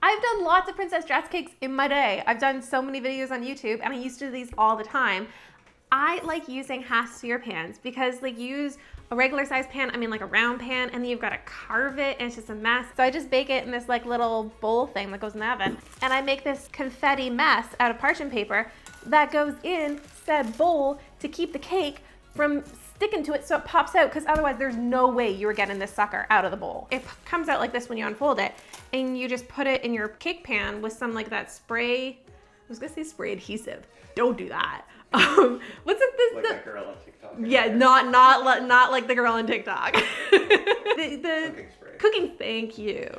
I've done lots of princess dress cakes in my day. I've done so many videos on YouTube and I used to do these all the time. I like using half-sphere pans because like use a regular size pan, I mean like a round pan, and then you've got to carve it and it's just a mess. So I just bake it in this like little bowl thing that goes in the oven. And I make this confetti mess out of parchment paper that goes in said bowl to keep the cake from sticking to it so it pops out, because otherwise there's no way you were getting this sucker out of the bowl. It comes out like this when you unfold it, and you just put it in your cake pan with some like that spray, I was gonna say spray adhesive. Don't do that. What's it? Like that girl on TikTok. Yeah, not like the girl on TikTok. the Cooking spray. Cooking, thank you.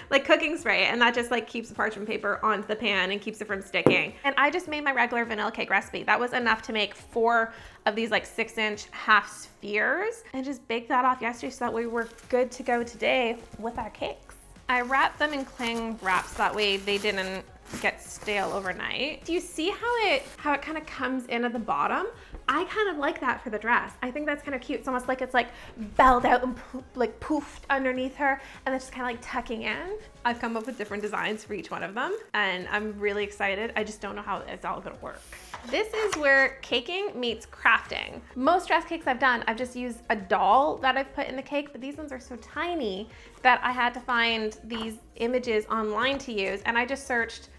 Like cooking spray, and that just like keeps the parchment paper onto the pan and keeps it from sticking. And I just made my regular vanilla cake recipe. That was enough to make 4 of these like 6-inch half spheres, and just baked that off yesterday so that we were good to go today with our cakes. I wrapped them in cling wrap so that way they didn't get stale overnight. Do you see how it kind of comes in at the bottom? I kind of like that for the dress. I think that's kind of cute. It's almost like it's like belled out and like poofed underneath her, and it's just kind of like tucking in. I've come up with different designs for each one of them, and I'm really excited. I just don't know how it's all gonna work. This is where caking meets crafting. Most dress cakes I've done, I've just used a doll that I've put in the cake, but these ones are so tiny that I had to find these images online to use, and I just searched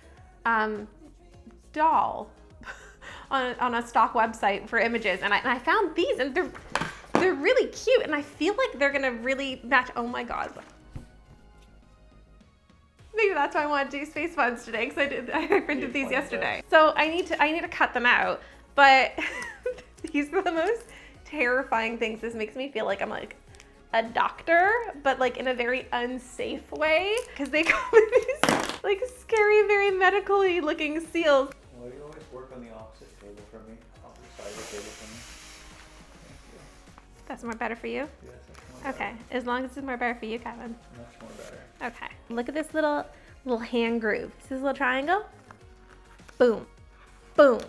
doll on a stock website for images, and I found these, and they're really cute, and I feel like they're gonna really match. Oh my god. Maybe that's why I want to do space buns today, because I printed these yesterday. So I need to cut them out, but these are the most terrifying things. This makes me feel like I'm like a doctor, but like in a very unsafe way, because they come with these like scary, very medically looking seals. Well, you always work on the opposite table from me, opposite side of the table from me. Thank you. That's more better for you? Yes, that's more Okay, as long as it's more better for you, Kevin. Much more better. Okay, look at this little hand groove. See this little triangle? Boom, boom.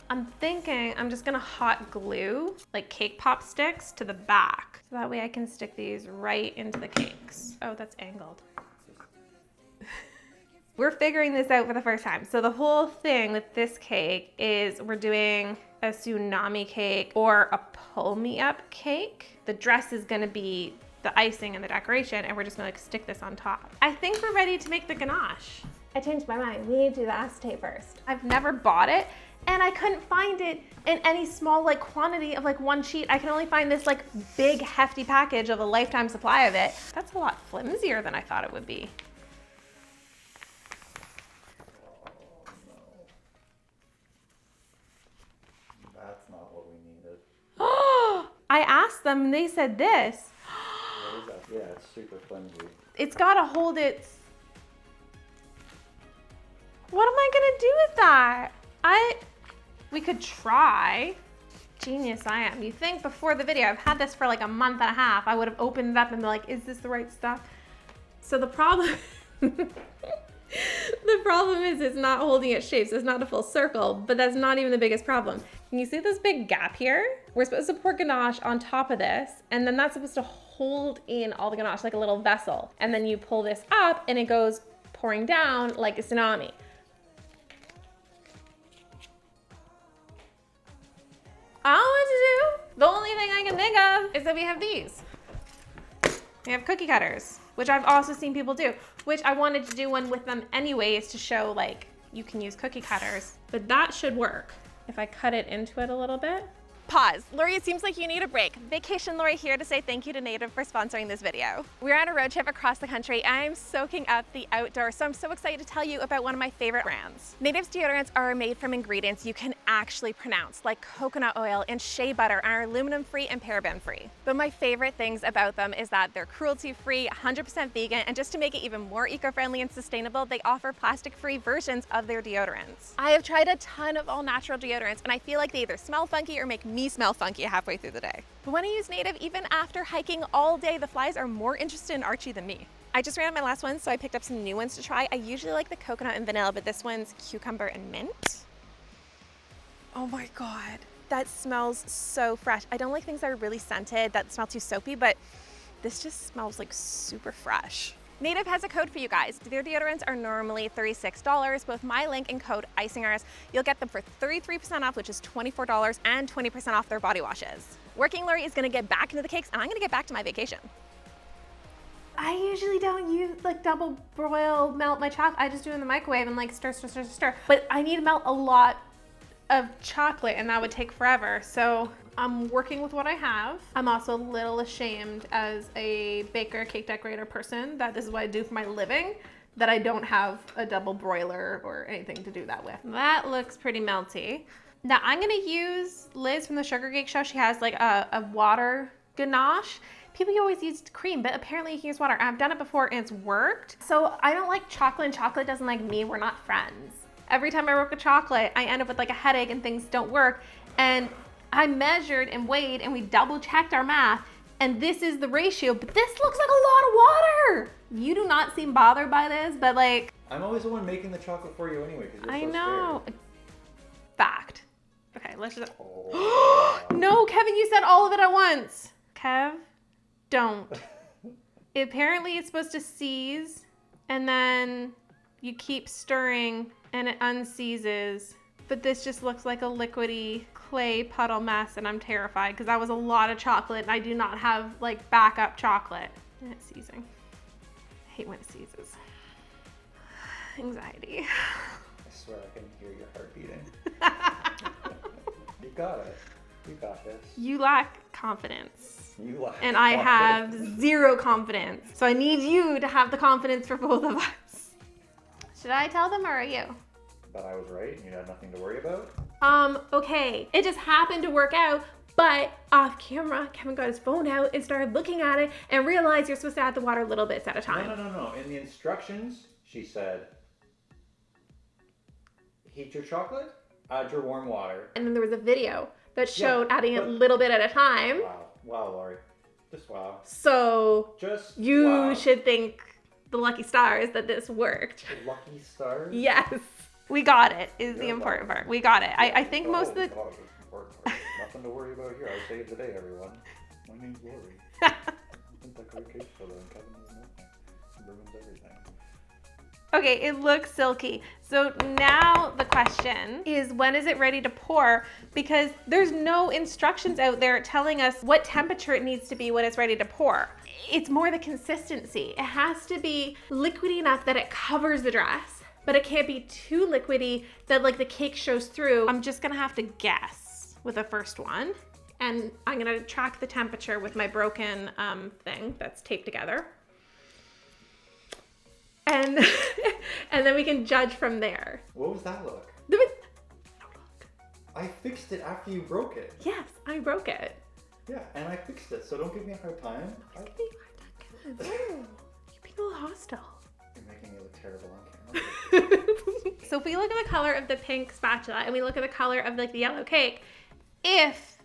I'm thinking I'm just gonna hot glue like cake pop sticks to the back. So that way I can stick these right into the cakes. Oh, that's angled. We're figuring this out for the first time. So the whole thing with this cake is we're doing a tsunami cake or a pull me up cake. The dress is gonna be the icing and the decoration, and we're just gonna like stick this on top. I think we're ready to make the ganache. I changed my mind. We need to do the acetate first. I've never bought it, and I couldn't find it in any small like quantity of like 1 sheet. I can only find this like big hefty package of a lifetime supply of it. That's a lot flimsier than I thought it would be. That's not what we needed. I asked them and they said this. What is that? Yeah, it's super flimsy. It's gotta hold its... What am I gonna do with that? We could try. Genius I am. You think before the video, I've had this for like a month and a half, I would have opened it up and been like, is this the right stuff? So the problem, the problem is it's not holding its shape, so it's not a full circle, but that's not even the biggest problem. Can you see this big gap here? We're supposed to pour ganache on top of this, and then that's supposed to hold in all the ganache like a little vessel. And then you pull this up and it goes pouring down like a tsunami. I don't know what to do. The only thing I can think of is that we have these. We have cookie cutters, which I've also seen people do, which I wanted to do one with them anyways to show like you can use cookie cutters, but that should work. If I cut it into it a little bit. Pause. Lori, it seems like you need a break. Vacation Lori here to say thank you to Native for sponsoring this video. We're on a road trip across the country. I'm soaking up the outdoors, so I'm so excited to tell you about one of my favorite brands. Native's deodorants are made from ingredients you can actually pronounce, like coconut oil and shea butter, and are aluminum-free and paraben-free. But my favorite things about them is that they're cruelty-free, 100% vegan, and just to make it even more eco-friendly and sustainable, they offer plastic-free versions of their deodorants. I have tried a ton of all-natural deodorants, and I feel like they either smell funky or make me smell funky halfway through the day. But when I use Native, even after hiking all day, the flies are more interested in Archie than me. I just ran out my last one, so I picked up some new ones to try. I usually like the coconut and vanilla, but this one's cucumber and mint. Oh my God, that smells so fresh. I don't like things that are really scented, that smell too soapy, but this just smells like super fresh. Native has a code for you guys. Their deodorants are normally $36. Both my link and code ICINGers, you'll get them for 33% off, which is $24, and 20% off their body washes. Working Lori is gonna get back into the cakes, and I'm gonna get back to my vacation. I usually don't use like double broil, melt my chocolate. I just do it in the microwave and like stir, stir, stir, stir. But I need to melt a lot of chocolate and that would take forever. So I'm working with what I have. I'm also a little ashamed as a baker, cake decorator person that this is what I do for my living, that I don't have a double broiler or anything to do that with. That looks pretty melty. Now I'm gonna use Liz from the Sugar Cake Show. She has like a water ganache. People always use cream, but apparently you can use water. I've done it before and it's worked. So I don't like chocolate and chocolate doesn't like me. We're not friends. Every time I work with chocolate, I end up with like a headache and things don't work. And I measured and weighed and we double checked our math and this is the ratio, but this looks like a lot of water. You do not seem bothered by this, but like. I'm always the one making the chocolate for you anyway, because you're I so know. scared. Fact. Okay, let's just. Oh. No, Kevin, you said all of it at once. Kev, don't. Apparently it's supposed to seize and then you keep stirring and it unseizes. But this just looks like a liquidy clay puddle mess and I'm terrified because that was a lot of chocolate and I do not have like backup chocolate. And it's seizing. I hate when it seizes. Anxiety. I swear I can hear your heart beating. You got it. You got this. You lack confidence. You lack and I have confidence. zero confidence. So I need you to have the confidence for both of us. Should I tell them or are you? But I was right and you had nothing to worry about? Okay. It just happened to work out, but off camera, Kevin got his phone out and started looking at it and realized you're supposed to add the water little bits at a time. No. In the instructions, she said, heat your chocolate, add your warm water. And then there was a video that showed adding it a little bit at a time. Wow, Lori. Just wow. So you wow. should thank the lucky stars that this worked. The lucky stars? Yes. We got it, is the important part. We got it. I think most of the... God, that's the important part. Nothing to worry about here. I saved the day, everyone. My name's Lori. I think that great cake soda and Kevin is nothing. It ruins everything. Okay, it looks silky. So now the question is, when is it ready to pour? Because there's no instructions out there telling us what temperature it needs to be when it's ready to pour. It's more the consistency. It has to be liquidy enough that it covers the dress, but it can't be too liquidy that like the cake shows through. I'm just gonna have to guess with the first one. And I'm gonna track the temperature with my broken thing that's taped together. And and then we can judge from there. What was that look? No look. I fixed it after you broke it. Yes, I broke it. Yeah, and I fixed it, so don't give me a hard time. You're being a little hostile. You're making me look terrible on camera. So if we look at the color of the pink spatula and we look at the color of like the yellow cake, if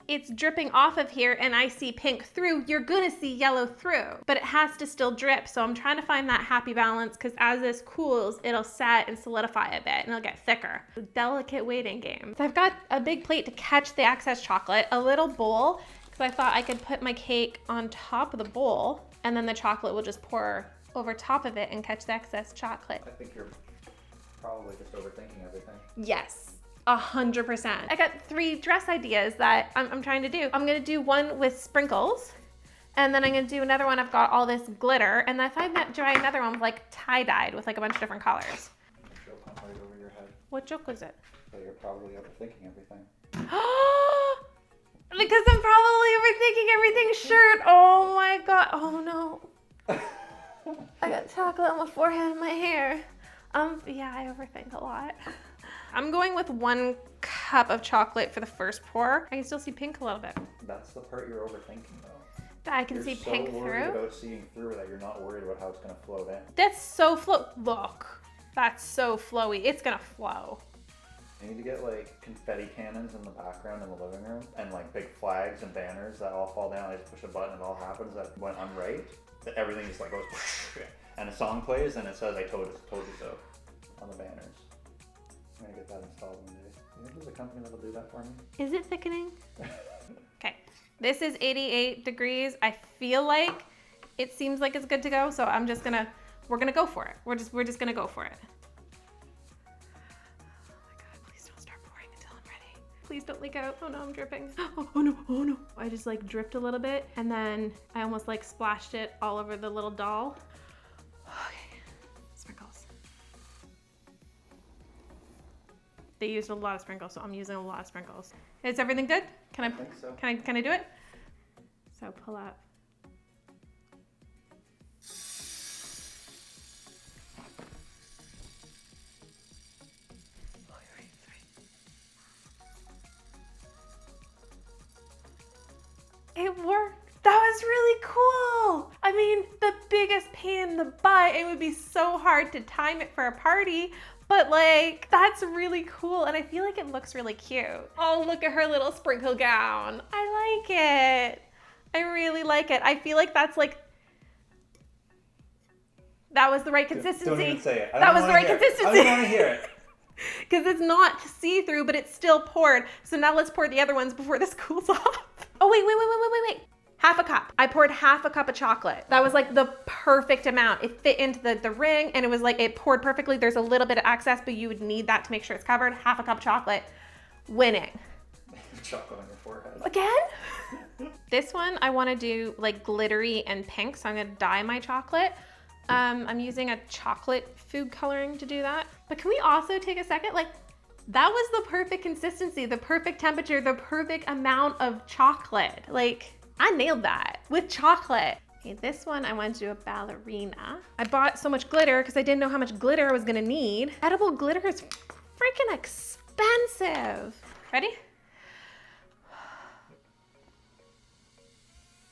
it's dripping off of here and I see pink through, you're gonna see yellow through, but it has to still drip. So I'm trying to find that happy balance because as this cools, it'll set and solidify a bit and it'll get thicker. It's a delicate waiting game. So I've got a big plate to catch the excess chocolate, a little bowl, because I thought I could put my cake on top of the bowl and then the chocolate will just pour over top of it and catch the excess chocolate. I think you're probably just overthinking everything. Yes. 100%. I got 3 dress ideas that I'm trying to do. I'm gonna do one with sprinkles, and then I'm gonna do another one. I've got all this glitter, and if I try another one with like tie-dyed with like a bunch of different colors. Joke went right over your head. What joke was it? So you're probably overthinking everything. Because I'm probably overthinking everything. Shirt. Oh my god. Oh no. I got chocolate on my forehead and my hair. Yeah, I overthink a lot. I'm going with 1 cup of chocolate for the first pour. I can still see pink a little bit. That's the part you're overthinking though. That I can see pink You're so through. worried about seeing through that you're not worried about how it's gonna float in. That's so Look, that's so flowy. It's gonna flow. You need to get like confetti cannons in the background in the living room and like big flags and banners that all fall down. I just push a button and it all happens. That went unright. That everything just like goes and a song plays and it says I told you so on the banners. I'm gonna get that installed one day. You think there's a company that'll do that for me? Is it thickening? Okay, this is 88 degrees. I feel like it seems like it's good to go. So we're gonna go for it. We're just gonna go for it. Oh my God, please don't start pouring until I'm ready. Please don't leak out. Oh no, I'm dripping. Oh no, oh no. I just like dripped a little bit and then I almost like splashed it all over the little doll. Okay, sprinkles. They used a lot of sprinkles, so I'm using a lot of sprinkles. Is everything good? Can I think so. Can I do it? So pull up. It worked. That was really cool. I mean, the biggest pain in the butt. It would be so hard to time it for a party, but like, that's really cool. And I feel like it looks really cute. Oh, look at her little sprinkle gown. I like it. I really like it. I feel like that's like, that was the right consistency. Don't even say it. That was the right consistency. I don't want to hear it. Because it's not see-through, but it's still poured. So now let's pour the other ones before this cools off. Oh, wait. Half a cup. I poured half a cup of chocolate. That was like the perfect amount. It fit into the ring and it was like, it poured perfectly. There's a little bit of excess, but you would need that to make sure it's covered. Half a cup of chocolate. Winning. Chocolate on your forehead. Again? This one, I want to do like glittery and pink. So I'm going to dye my chocolate. I'm using a chocolate food coloring to do that. But can we also take a second? Like, that was the perfect consistency, the perfect temperature, the perfect amount of chocolate. Like, I nailed that with chocolate. Okay, this one I want to do a ballerina. I bought so much glitter because I didn't know how much glitter I was gonna need. Edible glitter is freaking expensive. Ready?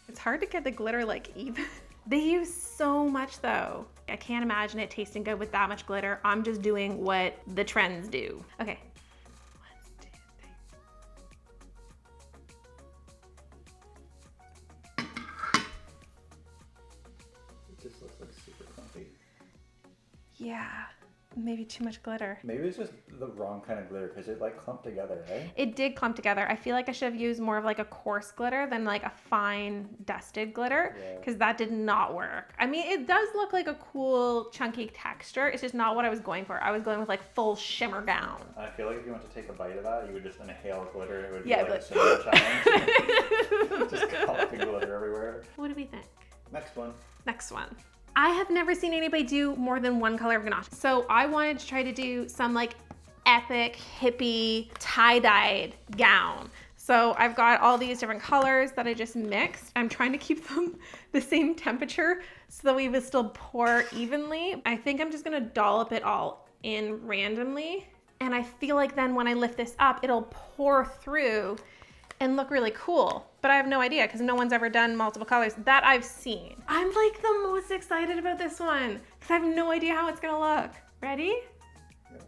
It's hard to get the glitter like even. They use so much though. I can't imagine it tasting good with that much glitter. I'm just doing what the trends do. Okay. 1, 2, 3. It just looks like super clumpy. Yeah, maybe too much glitter. Maybe it's just the wrong kind of glitter because it like clumped together, right? It did clump together. I feel like I should have used more of like a coarse glitter than like a fine dusted glitter because that did not work. I mean, it does look like a cool chunky texture. It's just not what I was going for. I was going with like full shimmer gown. I feel like if you want to take a bite of that, you would just inhale glitter. It would be Yeah, like a similar challenge. Just clumping glitter everywhere. What do we think? Next one. Next one. I have never seen anybody do more than one color of ganache. So I wanted to try to do some like epic hippie tie-dyed gown. So I've got all these different colors that I just mixed. I'm trying to keep them the same temperature so that we will still pour evenly. I think I'm just gonna dollop it all in randomly. And I feel like then when I lift this up, it'll pour through and look really cool. But I have no idea because no one's ever done multiple colors that I've seen. I'm like the most excited about this one because I have no idea how it's gonna look. Ready? Yeah.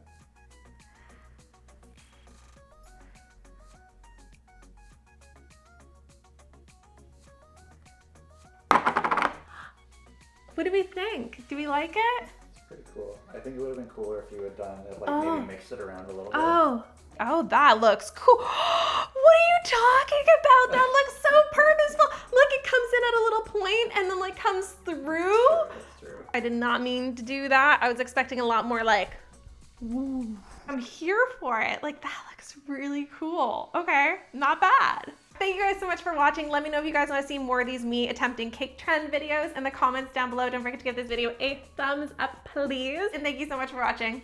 What do we think? Do we like it? It's pretty cool. I think it would have been cooler if you had done it, like maybe mixed it around a little bit. Oh, that looks cool. What are you talking about? That looks so purposeful. Look, it comes in at a little point and then like comes through. That's true. I did not mean to do that. I was expecting a lot more like, ooh. I'm here for it. Like that looks really cool. Okay, not bad. Thank you guys so much for watching. Let me know if you guys want to see more of these me attempting cake trend videos in the comments down below. Don't forget to give this video a thumbs up, please. And thank you so much for watching.